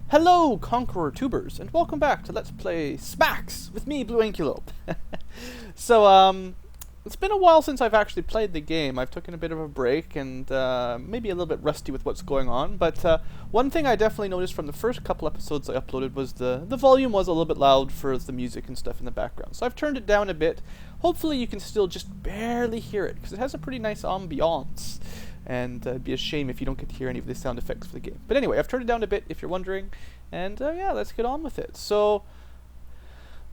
Hello, Conqueror Tubers, and welcome back to Let's Play SMAX with me, Blue Ankylope. It's been a while since I've actually played the game. I've taken a bit of a break and maybe a little bit rusty with what's going on, but one thing I definitely noticed from the first couple episodes I uploaded was the volume was a little bit loud for the music and stuff in the background. So I've turned it down a bit. Hopefully you can still just barely hear it, because it has a pretty nice ambiance. And it'd be a shame if you don't get to hear any of the sound effects for the game. But anyway, I've turned it down a bit if you're wondering. And yeah, let's get on with it. So,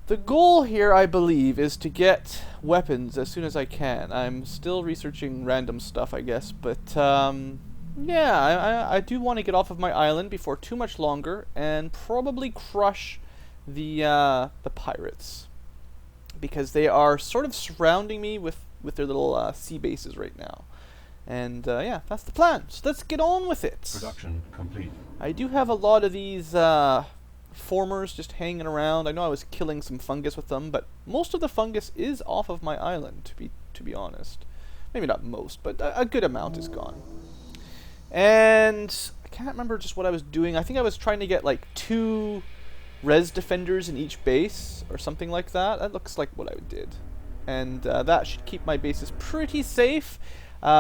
the goal here, I believe, is to get weapons as soon as I can. I'm still researching random stuff, I guess. But yeah, I do want to get off of my island before too much longer. And probably crush the pirates. Because they are sort of surrounding me with their little sea bases right now. And yeah, that's the plan. So let's get on with it. Production complete. I do have a lot of these formers just hanging around. I know I was killing some fungus with them, but most of the fungus is off of my island, to be honest. Maybe not most, but a good amount is gone. And I can't remember just what I was doing. I think I was trying to get like 2 res defenders in each base or something like that. That looks like what I did. And that should keep my bases pretty safe.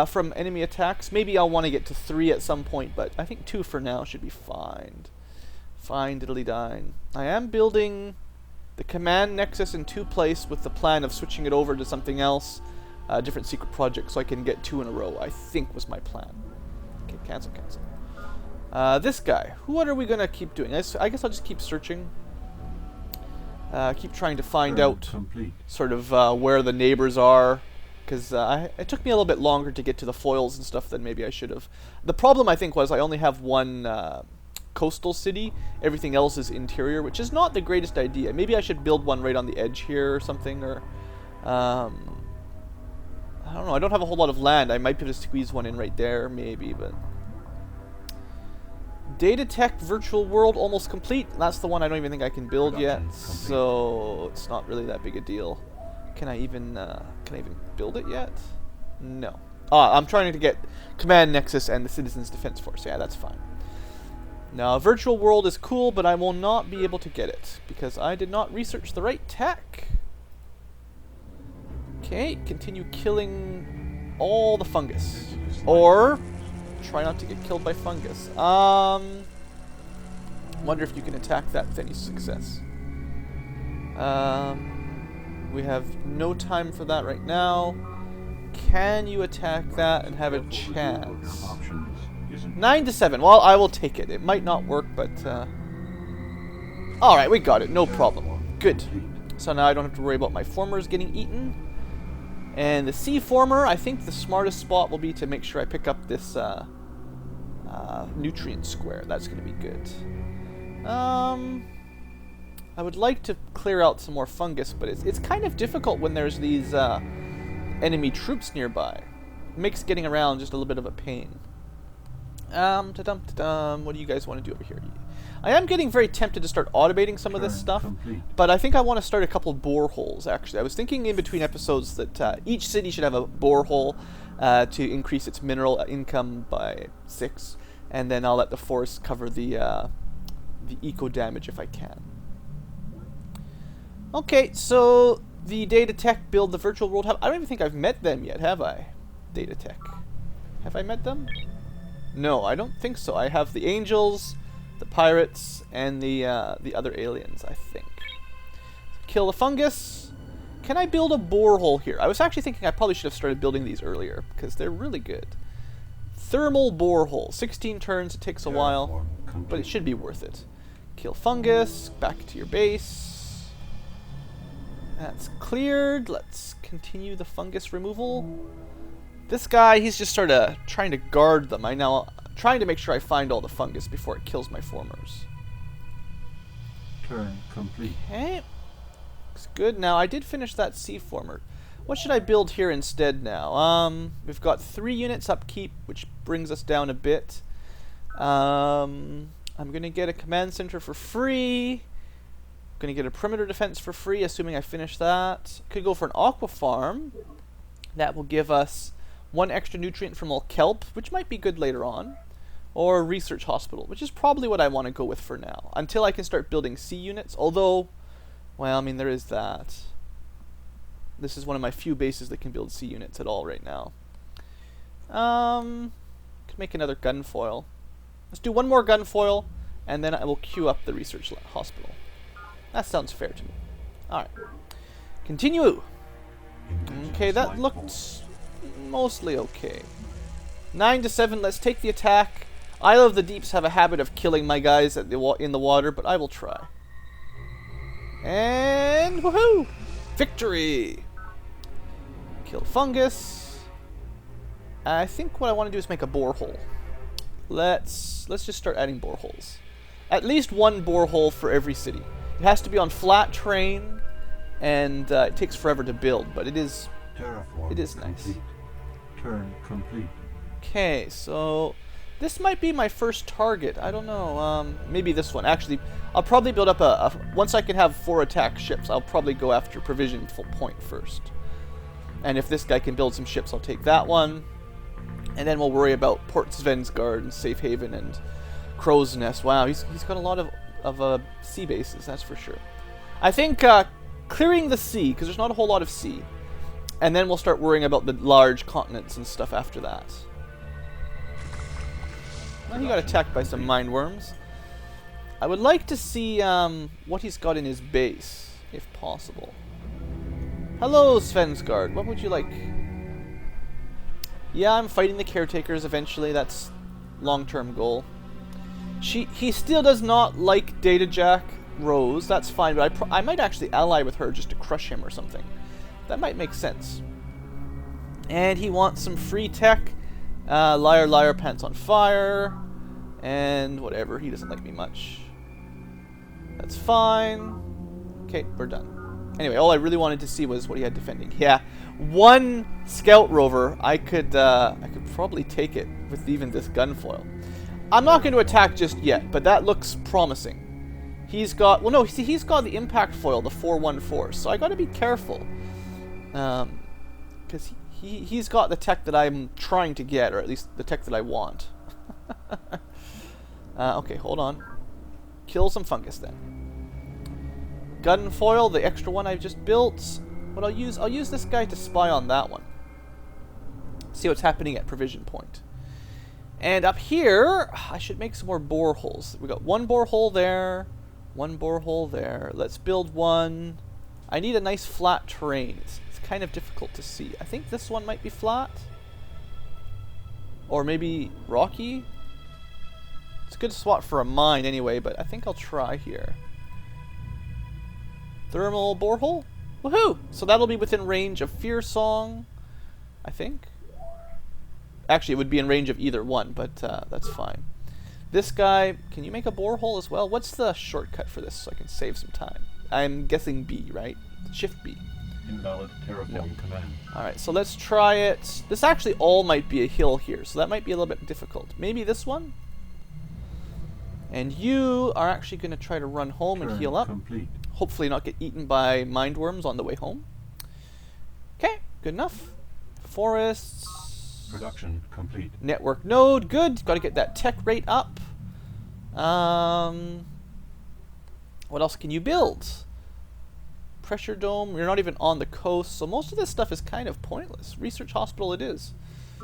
From enemy attacks. Maybe I'll want to get to 3 at some point, but I think 2 for now should be fine. Fine diddly dine. I am building the command nexus in 2 places with the plan of switching it over to something else, different secret project, so I can get 2 in a row, I think was my plan. Okay, cancel. This guy. What are we going to keep doing? I guess I'll just keep searching. Keep trying to find out sort of where the neighbors are. Because it took me a little bit longer to get to the foils and stuff than maybe I should have. The problem, I think, was I only have one coastal city. Everything else is interior, which is not the greatest idea. Maybe I should build one right on the edge here or something. Or I don't know. I don't have a whole lot of land. I might be able to squeeze one in right there, maybe. But Data Tech Virtual World almost complete. That's the one I don't even think I can build yet. So it's not really that big a deal. Can I even build it yet? No. I'm trying to get Command Nexus and the Citizens Defense Force. Yeah, that's fine. Now, Virtual World is cool, but I will not be able to get it because I did not research the right tech. Okay, continue killing all the fungus. Or try not to get killed by fungus. Wonder if you can attack that with any success. We have no time for that right now. Can you attack that and have a chance? 9 to 7. Well, I will take it. It might not work, but alright, we got it. No problem. Good. So now I don't have to worry about my formers getting eaten. And the sea former, I think the smartest spot will be to make sure I pick up this nutrient square. That's going to be good. I would like to clear out some more fungus, but it's kind of difficult when there's these enemy troops nearby. It makes getting around just a little bit of a pain. What do you guys want to do over here? I am getting very tempted to start automating some of this stuff, but I think I want to start a couple boreholes, actually. I was thinking in between episodes that each city should have a borehole to increase its mineral income by 6, and then I'll let the forest cover the eco damage if I can. Okay, so the Data Tech build the virtual world. I don't even think I've met them yet, have I? Data Tech. Have I met them? No, I don't think so. I have the angels, the pirates, and the other aliens, I think. Kill the fungus. Can I build a borehole here? I was actually thinking I probably should have started building these earlier, because they're really good. Thermal borehole. 16 turns, it takes a while, but it should be worth it. Kill fungus, back to your base. That's cleared. Let's continue the fungus removal. This guy, he's just sort of trying to guard them. I'm now trying to make sure I find all the fungus before it kills my formers. Turn complete. Okay. Looks good. Now, I did finish that sea former. What should I build here instead now? We've got 3 units upkeep, which brings us down a bit. I'm going to get a command center for free. Going to get a perimeter defense for free, assuming I finish that. Could go for an aqua farm. That will give us 1 extra nutrient from all kelp, which might be good later on. Or research hospital, which is probably what I want to go with for now. Until I can start building C units. Although, well, I mean, there is that. This is one of my few bases that can build C units at all right now. Could make another gunfoil. Let's do one more gunfoil, and then I will queue up the research hospital. That sounds fair to me. Alright. Continue. Okay, that looked mostly okay. 9 to 7, let's take the attack. Isle of the Deeps have a habit of killing my guys at in the water, but I will try. And woohoo! Victory! Kill Fungus. I think what I want to do is make a borehole. Let's just start adding boreholes. At least one borehole for every city. It has to be on flat terrain, and it takes forever to build, but it is nice. Complete. Turn complete. Okay, so this might be my first target. I don't know. Maybe this one. Actually, I'll probably build up once I can have 4 attack ships, I'll probably go after Provision Point first. And if this guy can build some ships, I'll take that one. And then we'll worry about Port Svensgard and Safe Haven and Crow's Nest. Wow, he's got a lot of sea bases, that's for sure. I think clearing the sea, because there's not a whole lot of sea. And then we'll start worrying about the large continents and stuff after that. Well, he got attacked by some mind worms. I would like to see what he's got in his base, if possible. Hello, Svensgard. What would you like? Yeah, I'm fighting the caretakers eventually. That's long-term goal. He still does not like Data Jack Rose. That's fine, but I might actually ally with her just to crush him or something. That might make sense. And he wants some free tech. Liar, liar, pants on fire. And whatever. He doesn't like me much. That's fine. Okay, we're done. Anyway, all I really wanted to see was what he had defending. Yeah, one scout rover, I could probably take it with even this gunfoil. I'm not going to attack just yet, but that looks promising. He's got, well, no, see, he's got the impact foil, the 414, so I got to be careful, because he's got the tech that I'm trying to get, or at least the tech that I want. Okay, hold on. Kill some fungus then. Gunfoil, the extra one I've just built. But I'll use this guy to spy on that one. See what's happening at Provision Point. And up here, I should make some more boreholes. We got one borehole there, one borehole there. Let's build one. I need a nice flat terrain. It's kind of difficult to see. I think this one might be flat. Or maybe rocky. It's a good spot for a mine anyway, but I think I'll try here. Thermal borehole? Woohoo! So that'll be within range of Fear Song, I think. Actually, it would be in range of either one, but that's fine. This guy, can you make a borehole as well? What's the shortcut for this so I can save some time? I'm guessing B, right? Shift B. Invalid terraform command. Alright, so let's try it. This actually all might be a hill here, so that might be a little bit difficult. Maybe this one? And you are actually going to try to run home and heal up. Complete. Hopefully not get eaten by mindworms on the way home. Okay, good enough. Forests. Production complete. Network node, good. Got to get that tech rate up. What else can you build? Pressure dome. You're not even on the coast, so most of this stuff is kind of pointless. Research hospital it is.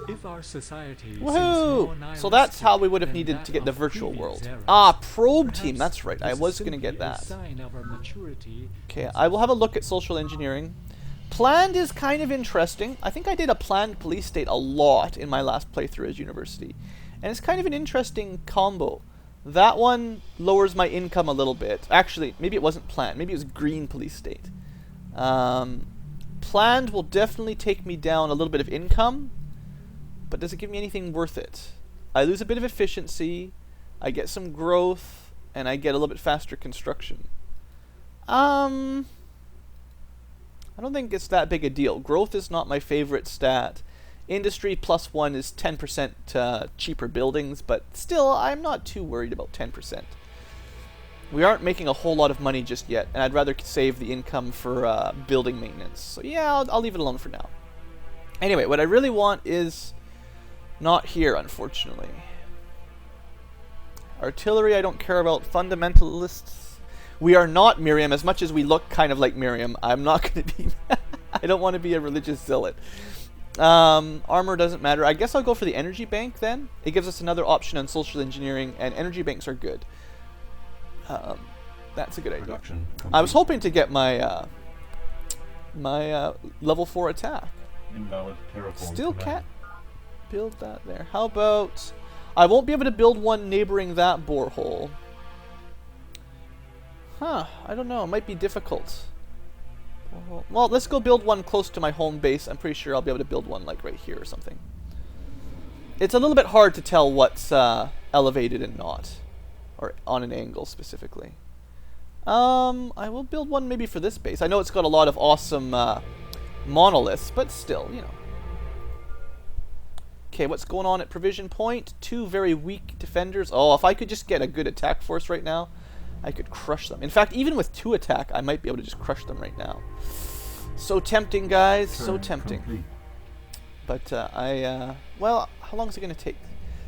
If our society Woohoo! So that's how we would have needed to get the virtual world. Ah, probe team, that's right. I was going to get that. Okay, I will have a look at social engineering. Planned is kind of interesting. I think I did a planned police state a lot in my last playthrough as university. And it's kind of an interesting combo. That one lowers my income a little bit. Actually, maybe it wasn't planned. Maybe it was green police state. Planned will definitely take me down a little bit of income. But does it give me anything worth it? I lose a bit of efficiency, I get some growth, and I get a little bit faster construction. I don't think it's that big a deal. Growth is not my favorite stat. Industry +1 is 10% cheaper buildings, but still, I'm not too worried about 10%. We aren't making a whole lot of money just yet, and I'd rather save the income for building maintenance. So yeah, I'll leave it alone for now. Anyway, what I really want is not here, unfortunately. Artillery, I don't care about. Fundamentalists, we are not Miriam. As much as we look kind of like Miriam, I'm not going to be. I don't want to be a religious zealot. Armor doesn't matter. I guess I'll go for the energy bank then. It gives us another option on social engineering, and energy banks are good. That's a good idea. I was hoping to get my my level 4 attack. Invalid terraform Still command. can't build that there. How about... I won't be able to build one neighboring that borehole. Huh, I don't know. It might be difficult. Well, let's go build one close to my home base. I'm pretty sure I'll be able to build one like right here or something. It's a little bit hard to tell what's elevated and not. Or on an angle specifically. I will build one maybe for this base. I know it's got a lot of awesome monoliths, but still, you know. Okay, what's going on at Provision Point? 2 very weak defenders. Oh, if I could just get a good attack force right now, I could crush them. In fact, even with 2 attack, I might be able to just crush them right now. So tempting, guys. So tempting. Complete. But well, how long is it going to take?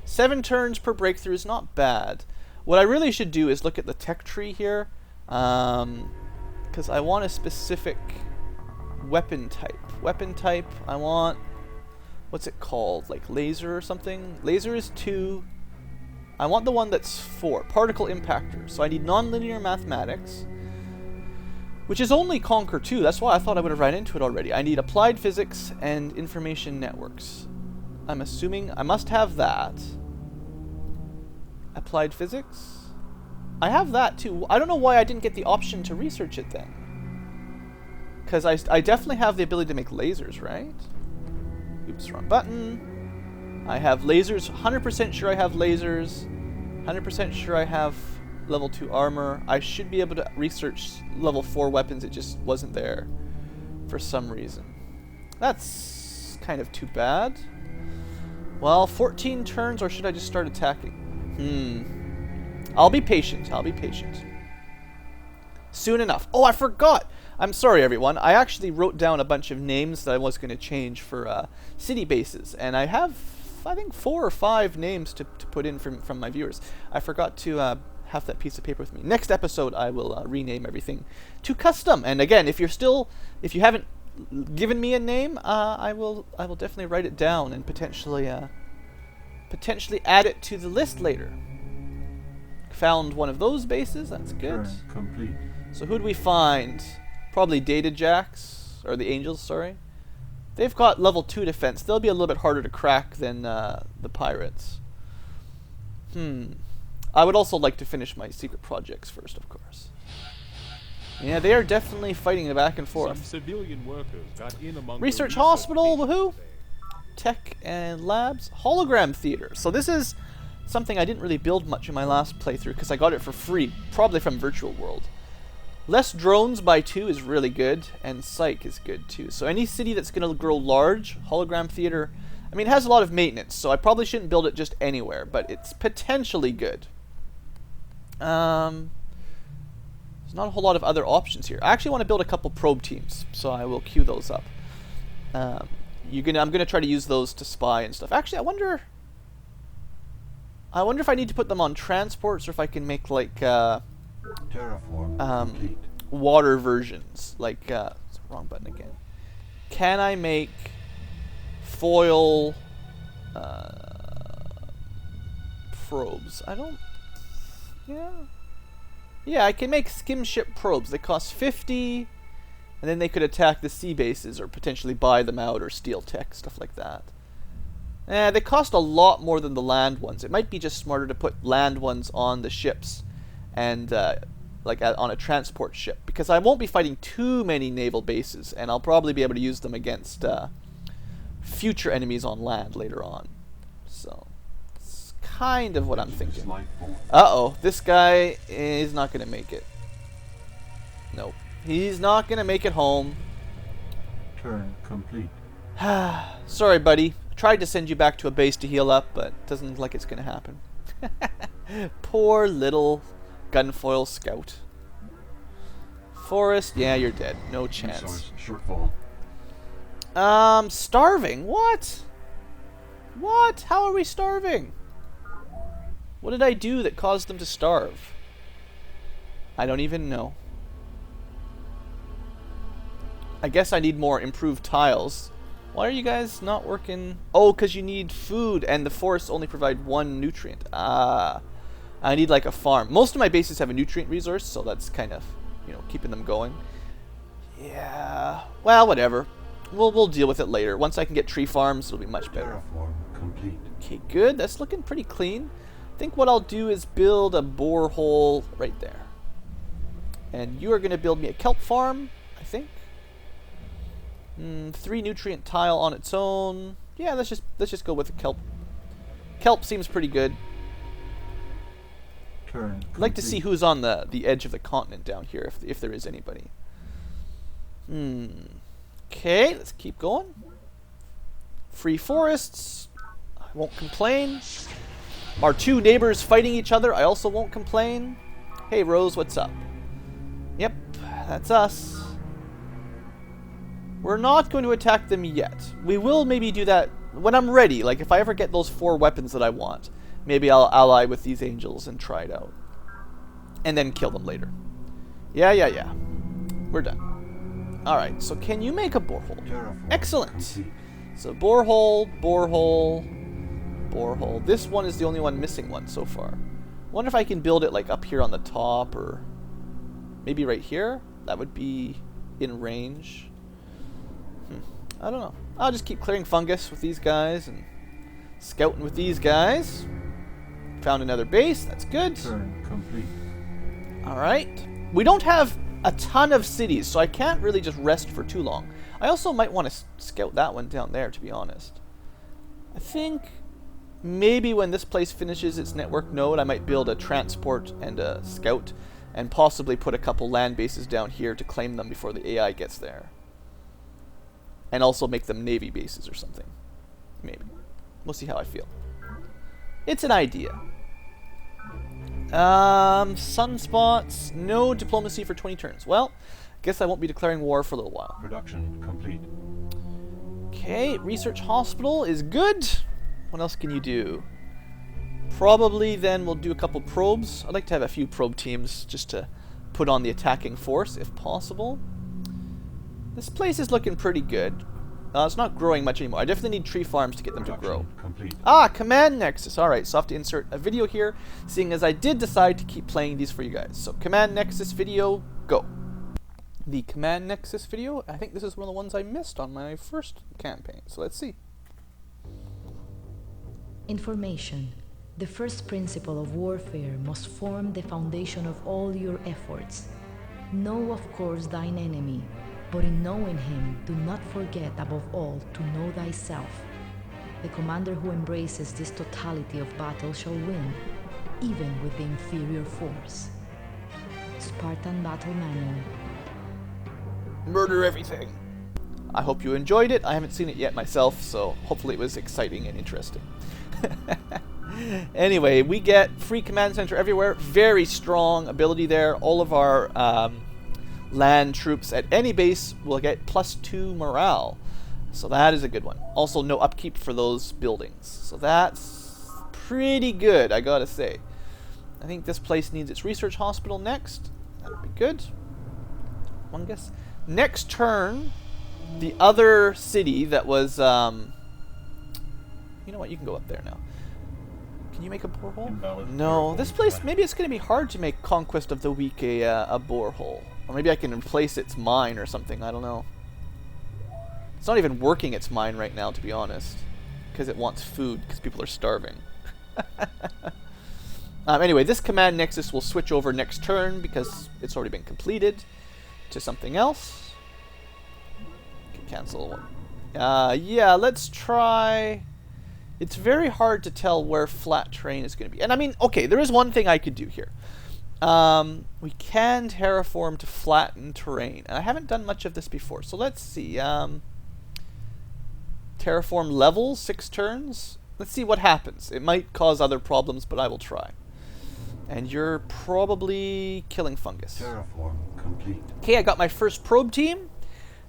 7 turns per breakthrough is not bad. What I really should do is look at the tech tree here. Because I want a specific weapon type. Weapon type, I want... What's it called? Like laser or something? Laser is 2. I want the one that's 4. Particle impactor. So I need nonlinear mathematics. Which is only Conquer 2. That's why I thought I would have ran into it already. I need applied physics and information networks. I'm assuming I must have that. Applied physics? I have that too. I don't know why I didn't get the option to research it then. Because I definitely have the ability to make lasers, right? Oops, wrong button. I have lasers. 100% sure I have lasers. 100% sure I have level 2 armor. I should be able to research level 4 weapons. It just wasn't there for some reason. That's kind of too bad. Well, 14 turns, or should I just start attacking? I'll be patient. I'll be patient. Soon enough. Oh, I forgot! I'm sorry, everyone. I actually wrote down a bunch of names that I was going to change for city bases. And I have, I think, 4 or 5 names to put in from my viewers. I forgot to have that piece of paper with me. Next episode, I will rename everything to custom. And again, if you haven't given me a name, I will definitely write it down and potentially add it to the list later. Found one of those bases. That's good. Turn complete. So who do we find? Probably Data Jacks, or the Angels, sorry. They've got level 2 defense. They'll be a little bit harder to crack than the Pirates. I would also like to finish my secret projects first, of course. Yeah, they are definitely fighting back and forth. Some civilian workers got in among Research the Hospital, woohoo! Tech and Labs. Hologram Theater. So this is something I didn't really build much in my last playthrough because I got it for free, probably from Virtual World. Less drones by 2 is really good, and Psych is good too. So any city that's going to grow large, Hologram Theater, I mean, it has a lot of maintenance, so I probably shouldn't build it just anywhere, but it's potentially good. There's not a whole lot of other options here. I actually want to build a couple probe teams, so I will queue those up. I'm gonna try to use those to spy and stuff. Actually, I wonder if I need to put them on transports or if I can make like Terraform complete. water versions. Like wrong button again. Can I make foil probes? I don't. Yeah, I can make skim ship probes. They cost 50, and then they could attack the sea bases or potentially buy them out or steal tech, stuff like that. They cost a lot more than the land ones. It might be just smarter to put land ones on the ships and on a transport ship, because I won't be fighting too many naval bases, and I'll probably be able to use them against future enemies on land later on. So it's kind of what I'm thinking. Uh-oh, this guy is not going to make it. Nope. He's not going to make it home. Turn complete. Sorry, buddy. Tried to send you back to a base to heal up, but doesn't look like it's going to happen. Poor little gunfoil scout. Forest, yeah, you're dead. No chance. Resource shortfall. Starving? What? What? How are we starving? What did I do that caused them to starve? I don't even know. I guess I need more improved tiles. Why are you guys not working? Oh, because you need food, and the forests only provide one nutrient. Ah, I need like a farm. Most of my bases have a nutrient resource, so that's kind of, you know, keeping them going. Yeah, well, whatever. We'll deal with it later. Once I can get tree farms, it'll be much better. Terraform complete. Okay, good. That's looking pretty clean. I think what I'll do is build a borehole right there. And you are going to build me a kelp farm, I think. 3 nutrient tile on its own. Yeah, let's just go with the kelp. Kelp seems pretty good. Turn I'd like to see who's on the edge of the continent down here, if there is anybody. Okay, let's keep going. Free forests. I won't complain. Our 2 neighbors fighting each other. I also won't complain. Hey, Rose, what's up? Yep, that's us. We're not going to attack them yet. We will maybe do that when I'm ready. Like, if I ever get those 4 weapons that I want, maybe I'll ally with these angels and try it out. And then kill them later. Yeah. We're done. Alright, so can you make a borehole? Terraform Excellent. complete. So borehole. This one is the only one missing one so far. Wonder if I can build it like up here on the top, or maybe right here? That would be in range. I don't know. I'll just keep clearing fungus with these guys and scouting with these guys. Found another base. That's good. Turn complete. Alright. We don't have a ton of cities, so I can't really just rest for too long. I also might want to scout that one down there, to be honest. I think maybe when this place finishes its network node, I might build a transport and a scout, and possibly put a couple land bases down here to claim them before the AI gets there. And also make them navy bases or something. Maybe. We'll see how I feel. It's an idea. Sunspots. No diplomacy for 20 turns. Well, guess I won't be declaring war for a little while. Production complete. Okay, research hospital is good. What else can you do? Probably then we'll do a couple probes. I'd like to have a few probe teams just to put on the attacking force if possible. This place is looking pretty good. It's not growing much anymore. I definitely need tree farms to get them to grow. Complete. Ah, command nexus. Alright, so I have to insert a video here, seeing as I did decide to keep playing these for you guys. So command nexus video, go. The command nexus video, I think this is one of the ones I missed on my first campaign. So let's see. Information. The first principle of warfare must form the foundation of all your efforts. Know, of course, thine enemy, but in knowing him, do not forget above all to know thyself. The commander who embraces this totality of battle shall win, even with the inferior force. Spartan Battle Manual. Murder everything. I hope you enjoyed it. I haven't seen it yet myself, so hopefully it was exciting and interesting. Anyway, we get free command center everywhere. Very strong ability there. All of our land troops at any base will get +2 morale. So that is a good one. Also, no upkeep for those buildings. So that's pretty good, I gotta say. I think this place needs its research hospital next. That would be good. Fungus. Next turn, the other city that was... you know what? You can go up there now. Can you make a borehole? Invalid No. borehole. This place, maybe it's going to be hard to make Conquest of the Week a borehole. Or maybe I can replace its mine or something. I don't know. It's not even working its mine right now, to be honest. Because it wants food, because people are starving. Anyway, this command nexus will switch over next turn because it's already been completed to something else. Can cancel one. Yeah, let's try... It's very hard to tell where flat terrain is going to be. And I mean, okay, there is one thing I could do here. We can terraform to flatten terrain. And I haven't done much of this before. So let's see. Terraform level, 6 turns. Let's see what happens. It might cause other problems, but I will try. And you're probably killing fungus. Terraform complete. Okay, I got my first probe team.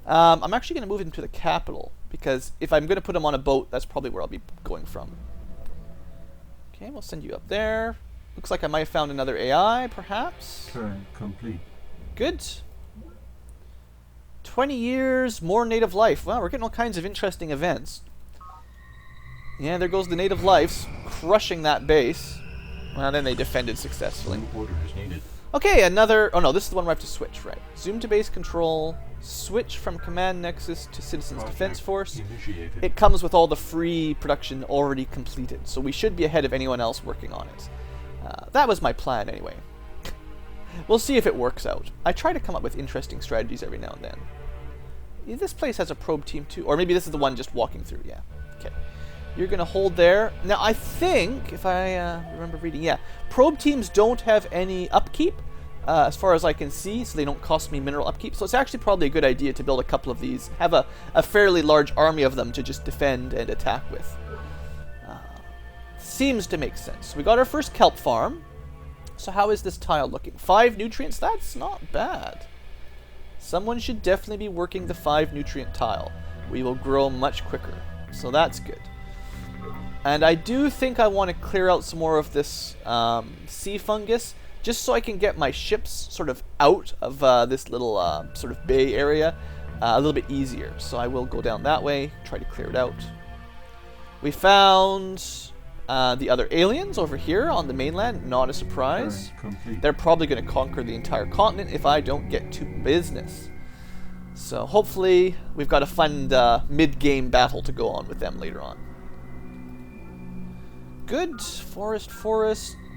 I'm actually going to move him to the capital, because if I'm going to put him on a boat, that's probably where I'll be going from. Okay, we'll send you up there. Looks like I might have found another AI, perhaps. Turn complete. Good. 20 years, more native life. Wow, we're getting all kinds of interesting events. Yeah, there goes the native lives, crushing that base. Well, then they defended successfully. New order is needed. Okay, another... Oh no, this is the one where I have to switch, right. Zoom to base control, switch from command nexus to citizens defense force. Initiated. It comes with all the free production already completed, so we should be ahead of anyone else working on it. That was my plan anyway. We'll see if it works out. I try to come up with interesting strategies every now and then. Yeah, this place has a probe team too, or maybe this is the one just walking through, yeah. Okay. You're going to hold there. Now, I think, if I remember reading, yeah, probe teams don't have any upkeep, as far as I can see, so they don't cost me mineral upkeep. So it's actually probably a good idea to build a couple of these, have a fairly large army of them to just defend and attack with. Seems to make sense. We got our first kelp farm. So how is this tile looking? 5 nutrients? That's not bad. Someone should definitely be working the 5 nutrient tile. We will grow much quicker. So that's good. And I do think I want to clear out some more of this sea fungus, just so I can get my ships sort of out of this little sort of bay area a little bit easier. So I will go down that way, try to clear it out. We found the other aliens over here on the mainland, not a surprise. Turn complete. They're probably going to conquer the entire continent if I don't get to business. So hopefully we've got a fun mid-game battle to go on with them later on. Good. Forest.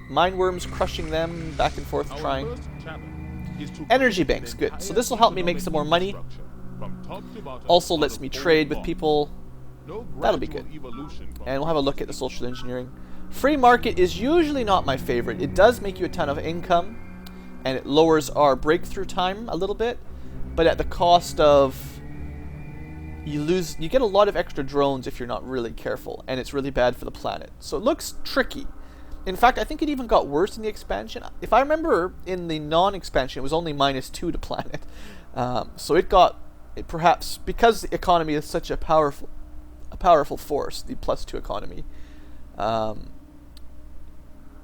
Mineworms crushing them, back and forth Our trying. first challenge is to Energy complete banks, the good. So entire this will help me make economic some more money. structure, from top to bottom, Also on lets the me whole trade with farm. people. No That'll be gradual good. evolution from And we'll have a look at the social engineering. Free market is usually not my favorite. It does make you a ton of income, and it lowers our breakthrough time a little bit, but at the cost of you get a lot of extra drones if you're not really careful, and it's really bad for the planet. So it looks tricky. In fact, I think it even got worse in the expansion. If I remember, in the non-expansion, it was only -2 to planet. So it perhaps, because the economy is such a powerful force, the +2 economy. Yeah,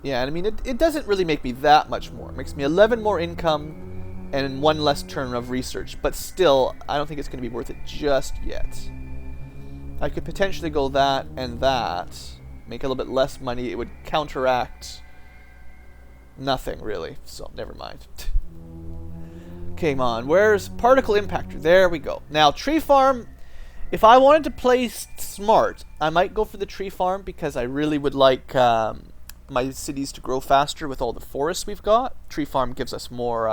and I mean, it doesn't really make me that much more. It makes me 11 more income and 1 less turn of research. But still, I don't think it's going to be worth it just yet. I could potentially go that and that. Make a little bit less money. It would counteract nothing, really. So, never mind. Come on. Where's particle impactor? There we go. Now, tree farm. If I wanted to play smart, I might go for the tree farm because I really would like my cities to grow faster with all the forests we've got. Tree farm gives us more,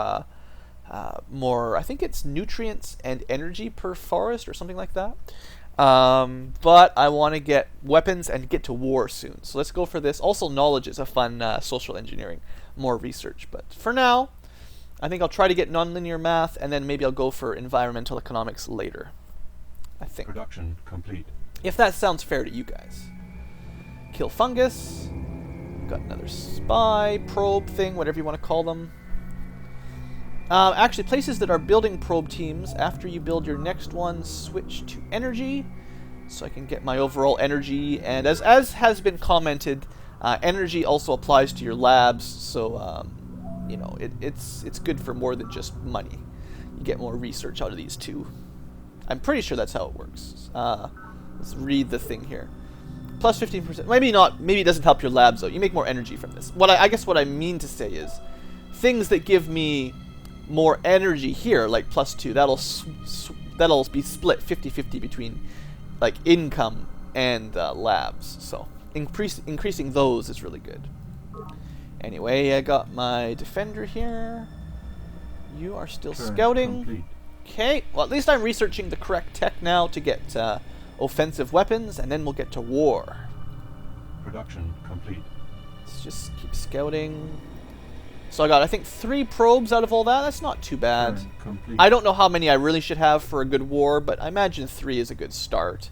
I think it's nutrients and energy per forest or something like that. But I want to get weapons and get to war soon. So let's go for this. Also, knowledge is a fun social engineering, more research. But for now, I think I'll try to get nonlinear math, and then maybe I'll go for environmental economics later. I think. Production complete. If that sounds fair to you guys. Kill fungus. Got another spy, probe thing, whatever you want to call them. Actually, places that are building probe teams, after you build your next one, switch to energy. So I can get my overall energy. And as has been commented, energy also applies to your labs. So, you know, it's good for more than just money. You get more research out of these too. I'm pretty sure that's how it works. Let's read the thing here. Plus 15%. Maybe not. Maybe it doesn't help your labs though. You make more energy from this. I guess what I mean to say is, things that give me more energy here, like +2, that'll be split 50-50 between like income and labs. So increasing those is really good. Anyway, I got my defender here. You are still Turn scouting. complete. Okay, well at least I'm researching the correct tech now to get offensive weapons, and then we'll get to war. Production complete. Let's just keep scouting. So I got, I think, 3 probes out of all that. That's not too bad. Turn complete. I don't know how many I really should have for a good war, but I imagine 3 is a good start.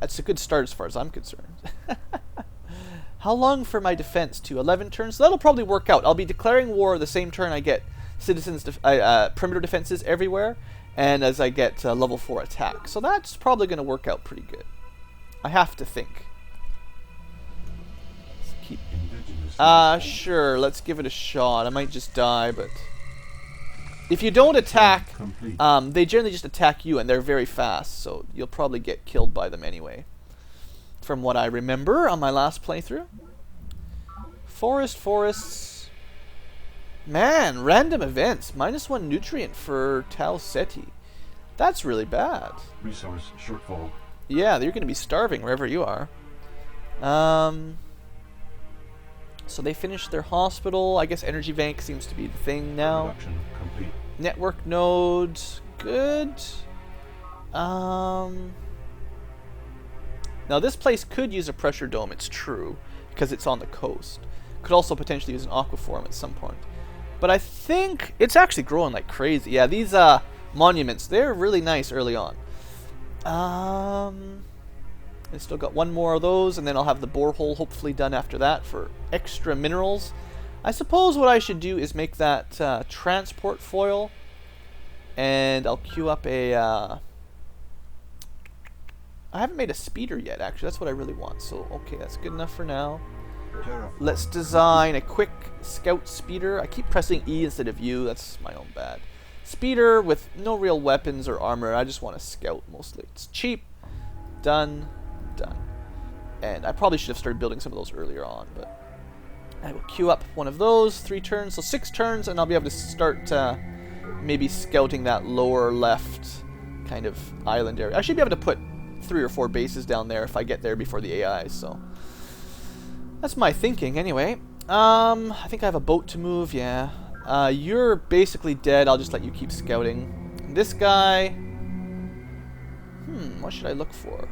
It's a good start as far as I'm concerned. How long for my defense? To 11 turns? So that'll probably work out. I'll be declaring war the same turn I get citizens perimeter defenses everywhere, and as I get level 4 attack. So that's probably going to work out pretty good. I have to think. Sure, let's give it a shot. I might just die, but if you don't attack, Complete. they generally just attack you, and they're very fast, so you'll probably get killed by them anyway. From what I remember on my last playthrough. Forests. Man, random events. -1 nutrient for Tau Ceti. That's really bad. Resource shortfall. Yeah, you're going to be starving wherever you are. So they finished their hospital. I guess energy bank seems to be the thing now. Production complete. Network nodes, good. Now this place could use a pressure dome, it's true, because it's on the coast. Could also potentially use an aquaform at some point. But I think it's actually growing like crazy. Yeah, these monuments, they're really nice early on. I still got one more of those, and then I'll have the borehole hopefully done after that for extra minerals. I suppose what I should do is make that transport foil, and I'll queue up a... I haven't made a speeder yet, actually. That's what I really want. So, okay, that's good enough for now. Terraform. Let's design a quick scout speeder. I keep pressing E instead of U. That's my own bad. Speeder with no real weapons or armor. I just want to scout mostly. It's cheap. Done. Done. And I probably should have started building some of those earlier on, but I will queue up one of those. 3 turns, so 6 turns, and I'll be able to start maybe scouting that lower left kind of island area. I should be able to put 3 or 4 bases down there if I get there before the AI, so that's my thinking anyway. I think I have a boat to move, yeah. You're basically dead. I'll just let you keep scouting. This guy, what should I look for?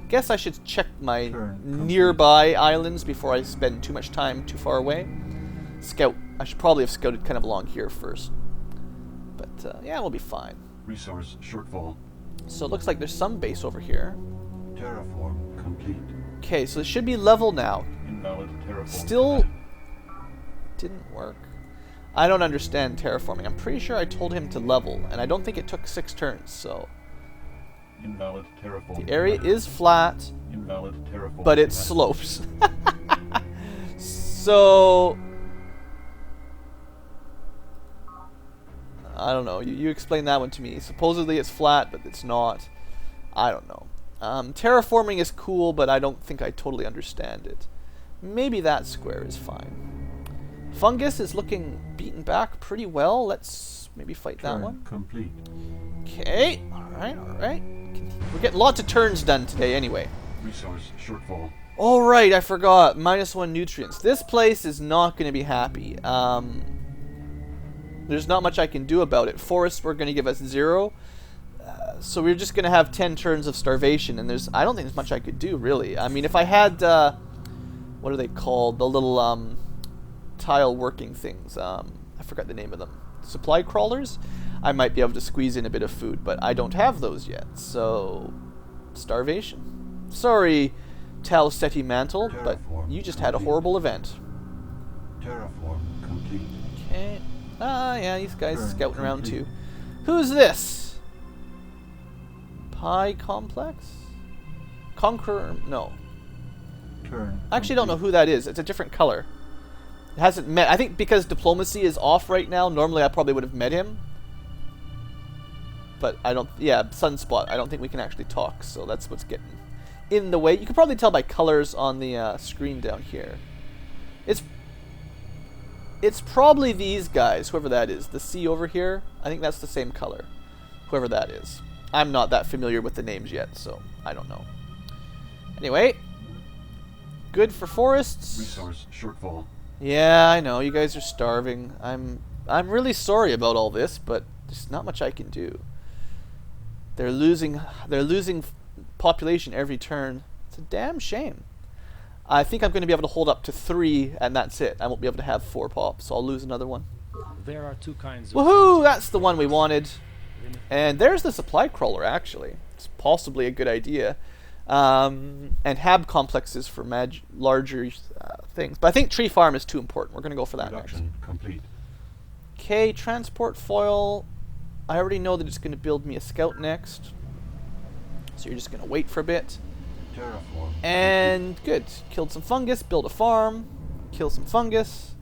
Guess I should check my nearby islands before I spend too much time too far away. Scout. I should probably have scouted kind of along here first. But yeah, we'll be fine. Resource shortfall. So it looks like there's some base over here. Terraform complete. Okay, so it should be level now. Invalid terraform. Still didn't work. I don't understand terraforming. I'm pretty sure I told him to level, and I don't think it took 6 turns, so... Invalid terraform. The area is flat, Invalid terraform. but it slopes. So... I don't know. You explain that one to me. Supposedly it's flat, but it's not. I don't know. Terraforming is cool, but I don't think I totally understand it. Maybe that square is fine. Fungus is looking beaten back pretty well. Let's maybe fight that one. Complete. Okay. Alright, alright. We're getting lots of turns done today anyway. Resource shortfall. Alright, I forgot. -1 nutrients. This place is not going to be happy. There's not much I can do about it. Forests were going to give us 0. So we're just going to have 10 turns of starvation. And I don't think there's much I could do, really. I mean, if I had... what are they called? The little tile working things. I forgot the name of them. Supply crawlers? I might be able to squeeze in a bit of food. But I don't have those yet. So... starvation. Sorry, Tau Ceti Mantle. But you just had a horrible event. Terraform complete. Okay. Yeah, these guys scouting around too. Who's this? Pi Complex? Conqueror? No. I actually don't know who that is. It's a different color. It hasn't met. I think because diplomacy is off right now, normally I probably would have met him. But I don't... Yeah, Sunspot. I don't think we can actually talk, so that's what's getting in the way. You can probably tell by colors on the screen down here. It's probably these guys, whoever that is. The C over here, I think that's the same color. Whoever that is. I'm not that familiar with the names yet, so I don't know. Anyway, good for forests. Resource shortfall. Yeah, I know, you guys are starving. I'm really sorry about all this, but there's not much I can do. They're losing population every turn. It's a damn shame. I think I'm going to be able to hold up to 3, and that's it. I won't be able to have 4 pops, so I'll lose another one. There are 2 kinds of... Woohoo! That's the one we wanted. And there's the supply crawler, actually. It's possibly a good idea. And hab complexes for larger things. But I think tree farm is too important. We're going to go for that next. Complete. Okay, transport foil. I already know that it's going to build me a scout next. So you're just going to wait for a bit. Terraform. And good. Killed some fungus, build a farm, kill some fungus.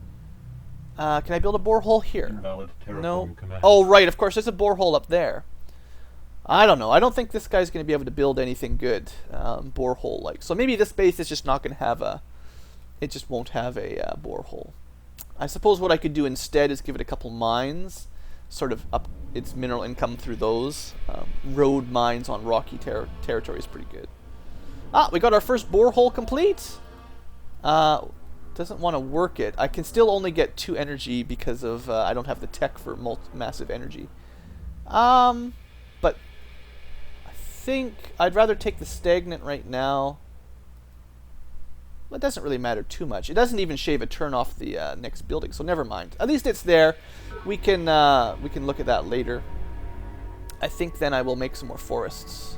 Can I build a borehole here? Invalid terraform No. command. Oh, right, of course, there's a borehole up there. I don't know. I don't think this guy's going to be able to build anything good, borehole-like. So maybe this base is just not going to have a... It just won't have a borehole. I suppose what I could do instead is give it a couple mines, sort of up its mineral income through those. Road mines on rocky territory is pretty good. Ah, we got our first borehole complete. Doesn't want to work it. I can still only get 2 energy because of I don't have the tech for massive energy. But I think I'd rather take the stagnant right now. Well, it doesn't really matter too much. It doesn't even shave a turn off the next building, so never mind. At least it's there. We can look at that later. I think then I will make some more forests.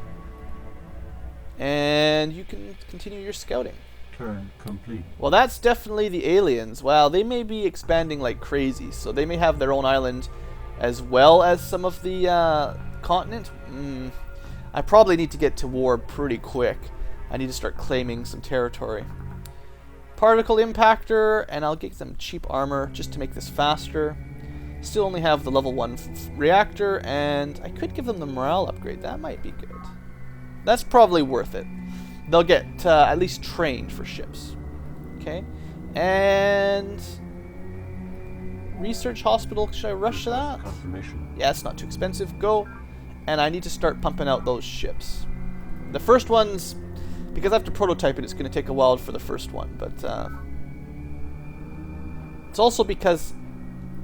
And you can continue your scouting. Turn complete. Well, that's definitely the aliens. Wow, they may be expanding like crazy, so they may have their own island as well as some of the continent. I probably need to get to war pretty quick. I need to start claiming some territory. Particle impactor, and I'll get some cheap armor just to make this faster. Still only have the level 1 reactor, and I could give them the morale upgrade. That might be good. That's probably worth it. They'll get at least trained for ships. Okay. And research hospital, should I rush to that? Confirmation. Yeah, it's not too expensive. Go. And I need to start pumping out those ships. The first one's, because I have to prototype it, it's going to take a while for the first one. But it's also because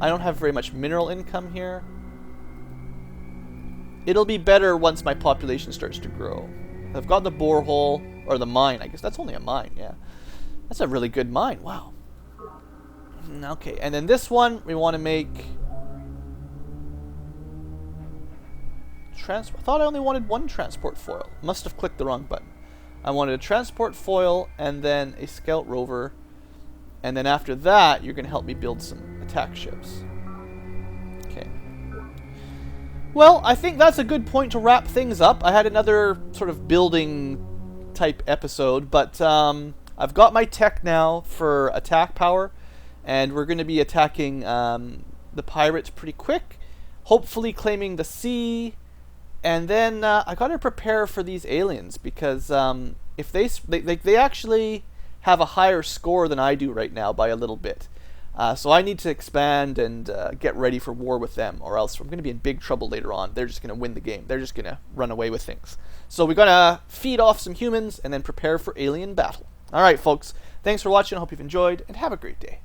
I don't have very much mineral income here. It'll be better once my population starts to grow. I've got the borehole, or the mine, I guess. That's only a mine, yeah. That's a really good mine, wow. Okay, and then this one, we want to make... I thought I only wanted 1 transport foil. Must have clicked the wrong button. I wanted a transport foil, and then a scout rover. And then after that, you're going to help me build some attack ships. Okay. Well, I think that's a good point to wrap things up. I had another sort of building type episode, but I've got my tech now for attack power, and we're going to be attacking the pirates pretty quick, hopefully claiming the sea, and then I got to prepare for these aliens, because if they actually have a higher score than I do right now by a little bit. So I need to expand and get ready for war with them, or else I'm going to be in big trouble later on. They're just going to win the game. They're just going to run away with things. So we're going to feed off some humans and then prepare for alien battle. Alright, folks. Thanks for watching. I hope you've enjoyed, and have a great day.